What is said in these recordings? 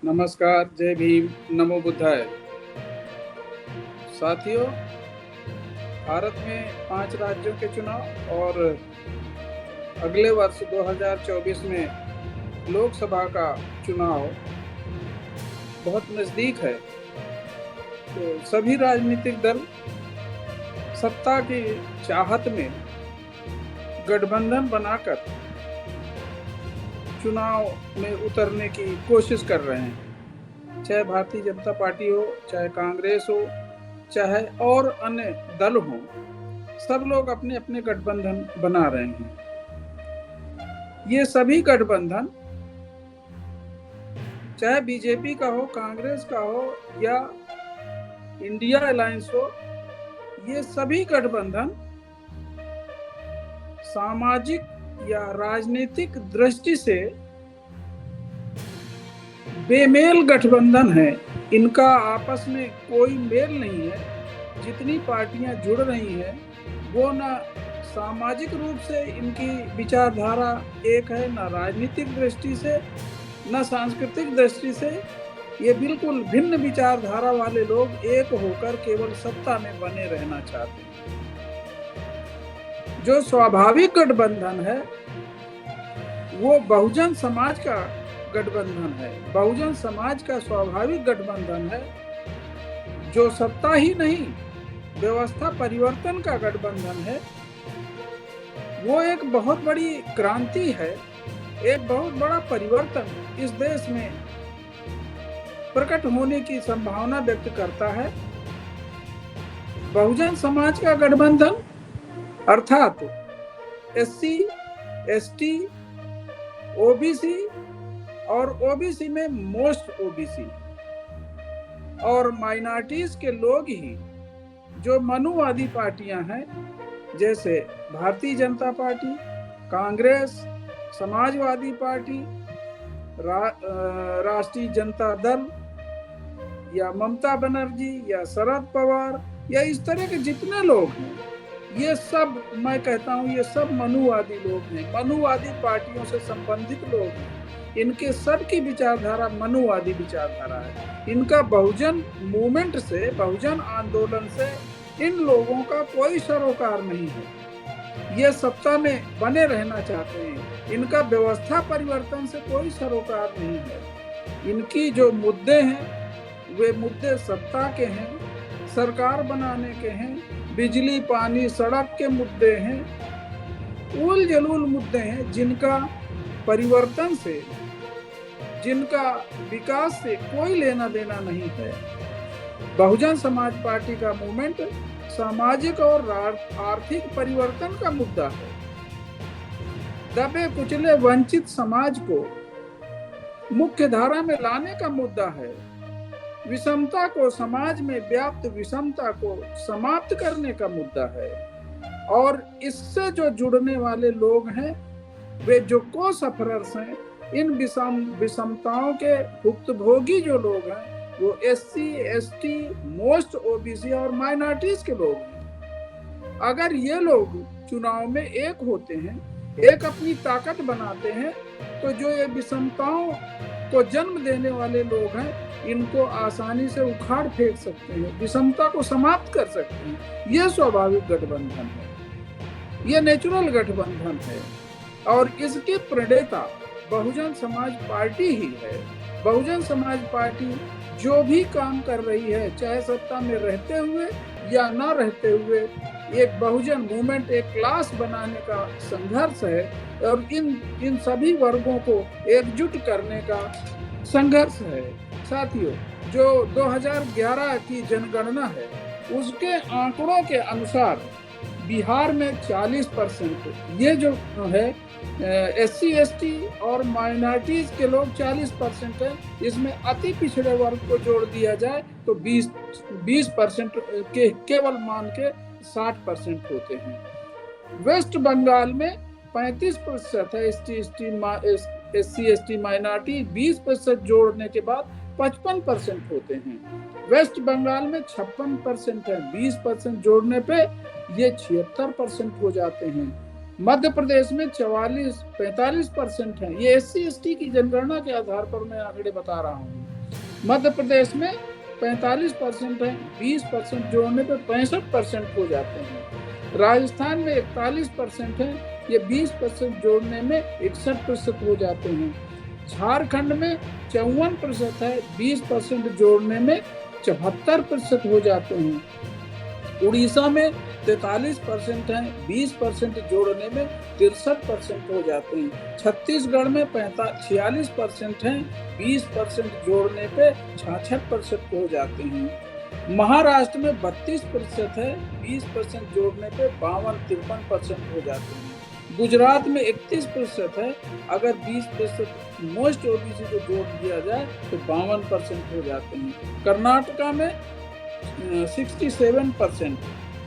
नमस्कार, जय भीम, नमो बुद्धाय। साथियों, भारत में 5 राज्यों के चुनाव और अगले वर्ष 2024 में लोकसभा का चुनाव बहुत नजदीक है। तो सभी राजनीतिक दल सत्ता की चाहत में गठबंधन बनाकर चुनाव में उतरने की कोशिश कर रहे हैं। चाहे भारतीय जनता पार्टी हो, चाहे कांग्रेस हो, चाहे और अन्य दल हो, सब लोग अपने अपने गठबंधन बना रहे हैं। ये सभी गठबंधन चाहे बीजेपी का हो, कांग्रेस का हो या इंडिया अलायंस हो, ये सभी गठबंधन सामाजिक या राजनीतिक दृष्टि से बेमेल गठबंधन है। इनका आपस में कोई मेल नहीं है। जितनी पार्टियां जुड़ रही हैं वो न सामाजिक रूप से इनकी विचारधारा एक है, न राजनीतिक दृष्टि से, न सांस्कृतिक दृष्टि से। ये बिल्कुल भिन्न विचारधारा वाले लोग एक होकर केवल सत्ता में बने रहना चाहते हैं। जो स्वाभाविक गठबंधन है वो बहुजन समाज का गठबंधन है। बहुजन समाज का स्वाभाविक गठबंधन है, जो सत्ता ही नहीं व्यवस्था परिवर्तन का गठबंधन है। वो एक बहुत बड़ी क्रांति है, एक बहुत बड़ा परिवर्तन इस देश में प्रकट होने की संभावना व्यक्त करता है। बहुजन समाज का गठबंधन अर्थात एससी, एसटी, ओबीसी और ओबीसी में मोस्ट ओबीसी और माइनॉरिटीज के लोग ही जो मनुवादी पार्टियां हैं, जैसे भारतीय जनता पार्टी, कांग्रेस, समाजवादी पार्टी, राष्ट्रीय जनता दल या ममता बनर्जी या शरद पवार या इस तरह के जितने लोग हैं, ये सब मैं कहता हूँ ये सब मनुवादी लोग हैं, मनुवादी पार्टियों से संबंधित लोग हैं। इनके सब की विचारधारा मनुवादी विचारधारा है। इनका बहुजन मूवमेंट से, बहुजन आंदोलन से इन लोगों का कोई सरोकार नहीं है। ये सत्ता में बने रहना चाहते हैं। इनका व्यवस्था परिवर्तन से कोई सरोकार नहीं है। इनकी जो मुद्दे हैं वे मुद्दे सत्ता के हैं, सरकार बनाने के हैं, बिजली, पानी, सड़क के मुद्दे हैं, उल जलूल मुद्दे हैं, जिनका परिवर्तन से, जिनका विकास से कोई लेना देना नहीं है। बहुजन समाज पार्टी का मूवमेंट सामाजिक और आर्थिक परिवर्तन का मुद्दा है। दबे कुचले वंचित समाज को मुख्य धारा में लाने का मुद्दा है। विषमता को, समाज में व्याप्त विषमता को समाप्त करने का मुद्दा है। और इससे जो जुड़ने वाले लोग हैं वे जो को सफरर्स हैं, इन विषमताओं के भुक्तभोगी जो लोग हैं वो एससी, एसटी, मोस्ट ओबीसी और माइनॉरिटीज के लोग हैं। अगर ये लोग चुनाव में एक होते हैं, एक अपनी ताकत बनाते हैं, तो जो ये विषमताओं को जन्म देने वाले लोग हैं इनको आसानी से उखाड़ फेंक सकते हैं, विषमता को समाप्त कर सकते हैं। यह स्वाभाविक गठबंधन है, यह नेचुरल गठबंधन है और इसके प्रणेता बहुजन समाज पार्टी ही है। बहुजन समाज पार्टी जो भी काम कर रही है, चाहे सत्ता में रहते हुए या ना रहते हुए, एक बहुजन मूवमेंट, एक क्लास बनाने का संघर्ष है और इन सभी वर्गों को एकजुट करने का संघर्ष है। साथियों, जो 2011 की जनगणना है उसके आंकड़ों के अनुसार बिहार में 40%, ये जो है एससी, एसटी और माइनॉरिटीज के लोग 40% है। इसमें अति पिछड़े वर्ग को जोड़ दिया जाए तो 20% के केवल मान के 60% होते हैं। वेस्ट बंगाल में 35% है एससी, एसटी, माइनॉरिटी। 20% जोड़ने के बाद 55% होते हैं। वेस्ट बंगाल में 56% है, 20% जोड़ने पे ये 76% हो जाते हैं। मध्य प्रदेश में 44-45% है। ये एससी एसटी की जनगणना के आधार पर मैं आंकड़े बता रहा हूँ। मध्य प्रदेश में 45% है, 20% जोड़ने पे 65% हो जाते हैं। राजस्थान में 41% है, ये 20% जोड़ने में 61% हो जाते हैं। झारखंड में 54% है, 20% जोड़ने में 74% हो जाते हैं। उड़ीसा में 43% है, 20% जोड़ने में 63% हो जाते हैं। छत्तीसगढ़ में 46% है, 20% जोड़ने पे 66% हो जाते हैं। महाराष्ट्र में 32% है, 20% जोड़ने पे 52-53% हो जाते हैं। गुजरात में 31% है, अगर 20% मोस्ट ओबीसी को जोड़ दिया जाए तो 52% हो जाते हैं। कर्नाटका में 67%,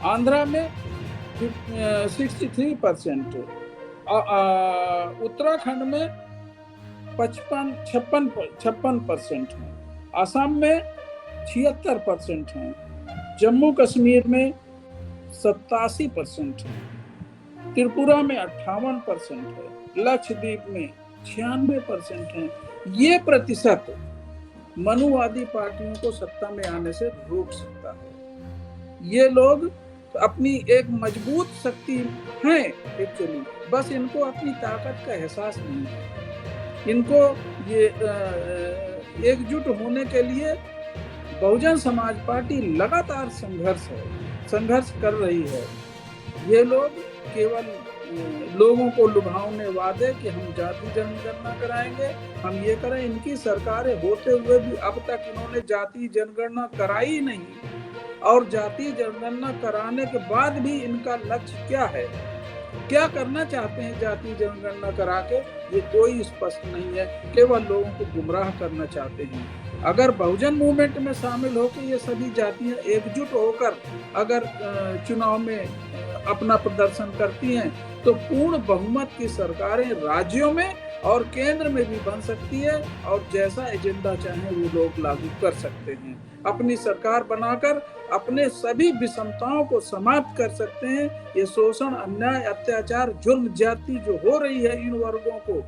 आंध्रा में 63%, उत्तराखंड में 56% है, असम में 76% है, जम्मू कश्मीर में 87% है, त्रिपुरा में 58% है, लक्षद्वीप में 96% है। ये प्रतिशत मनुवादी पार्टियों को सत्ता में आने से रोक सकता है। ये लोग अपनी एक मजबूत शक्ति हैं एक्चुअली, बस इनको अपनी ताकत का एहसास नहीं है। इनको ये एकजुट होने के लिए बहुजन समाज पार्टी लगातार संघर्ष कर रही है। ये लोग केवल लोगों को लुभावने वादे कि हम जाति जनगणना कराएंगे, हम ये करें, इनकी सरकारें होते हुए भी अब तक इन्होंने जाति जनगणना कराई नहीं। और जाति जनगणना कराने के बाद भी इनका लक्ष्य क्या है, क्या करना चाहते हैं जाति जनगणना करा के, ये कोई स्पष्ट नहीं है। केवल लोगों को गुमराह करना चाहते हैं। अगर बहुजन मूवमेंट में शामिल होकर ये सभी जातियां एकजुट होकर अगर चुनाव में अपना प्रदर्शन करती हैं तो पूर्ण बहुमत की सरकारें राज्यों में और केंद्र में भी बन सकती है और जैसा एजेंडा चाहे वो लोग लागू कर सकते हैं। अपनी सरकार बनाकर अपने सभी विषमताओं को समाप्त कर सकते हैं। ये शोषण, अन्याय, अत्याचार, जुल्म, ज्यादती जो हो रही है इन वर्गों को,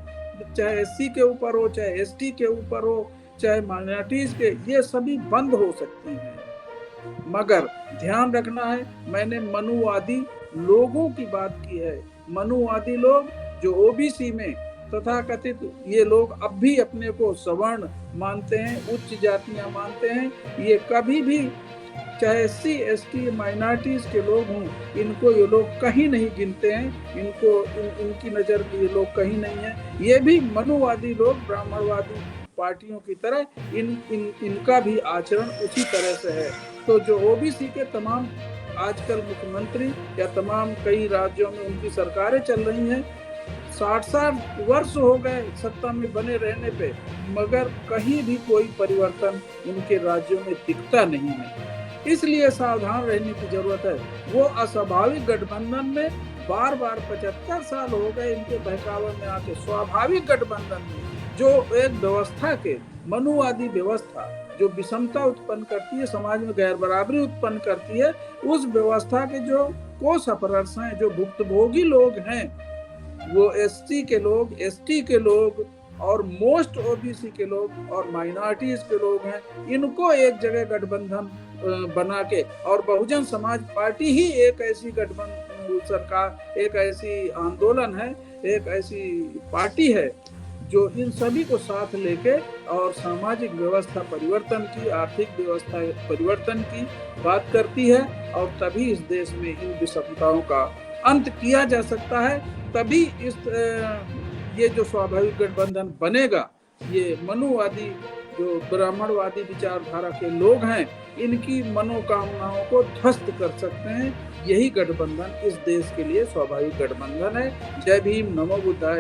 चाहे एससी के ऊपर हो, चाहे एसटी के ऊपर हो, चाहे माइनॉरिटीज के, ये सभी बंद हो सकती हैं। मगर ध्यान रखना है, मैंने मनुवादी लोगों की बात की है। मनुवादी लोग जो ओबीसी में तथाकथित ये लोग अब भी अपने को सवर्ण मानते हैं, उच्च जातियां मानते हैं, ये कभी भी चाहे एससी एसटी माइनॉरिटीज के लोग हों, इनको ये लोग कहीं नहीं गिनते हैं। इनकी नज़र में ये लोग कहीं नहीं है। ये भी मनुवादी लोग ब्राह्मणवादी पार्टियों की तरह इनका भी आचरण उसी तरह से है। तो जो ओबीसी के तमाम आजकल मुख्यमंत्री या तमाम कई राज्यों में उनकी सरकारें चल रही हैं, 60 वर्ष हो गए सत्ता में बने रहने पे, मगर कहीं भी कोई परिवर्तन उनके राज्यों में दिखता नहीं है। इसलिए सावधान रहने की जरूरत है। वो अस्वाभाविक गठबंधन में बार 75 साल हो गए इनके बहकावे में आके, स्वाभाविक गठबंधन में जो एक व्यवस्था के, मनुवादी व्यवस्था जो विषमता उत्पन्न करती है, समाज में गैर बराबरी उत्पन्न करती है, उस व्यवस्था के जो को-सफरर्स हैं, जो भुक्तभोगी लोग हैं, वो एससी के लोग, एसटी के लोग और मोस्ट ओबीसी के लोग और माइनॉरिटीज के लोग हैं, इनको एक जगह गठबंधन बना के, और बहुजन समाज पार्टी ही एक ऐसी गठबंधन सरकार, एक ऐसी आंदोलन है, एक ऐसी पार्टी है जो इन सभी को साथ लेके और सामाजिक व्यवस्था परिवर्तन की, आर्थिक व्यवस्था परिवर्तन की बात करती है। और तभी इस देश में इन विषमताओं का अंत किया जा सकता है। तभी ये जो स्वाभाविक गठबंधन बनेगा, ये मनुवादी जो ब्राह्मणवादी विचारधारा के लोग हैं, इनकी मनोकामनाओं को ध्वस्त कर सकते हैं। यही गठबंधन इस देश के लिए स्वाभाविक गठबंधन है। जय भीम, नमो बुद्धाय।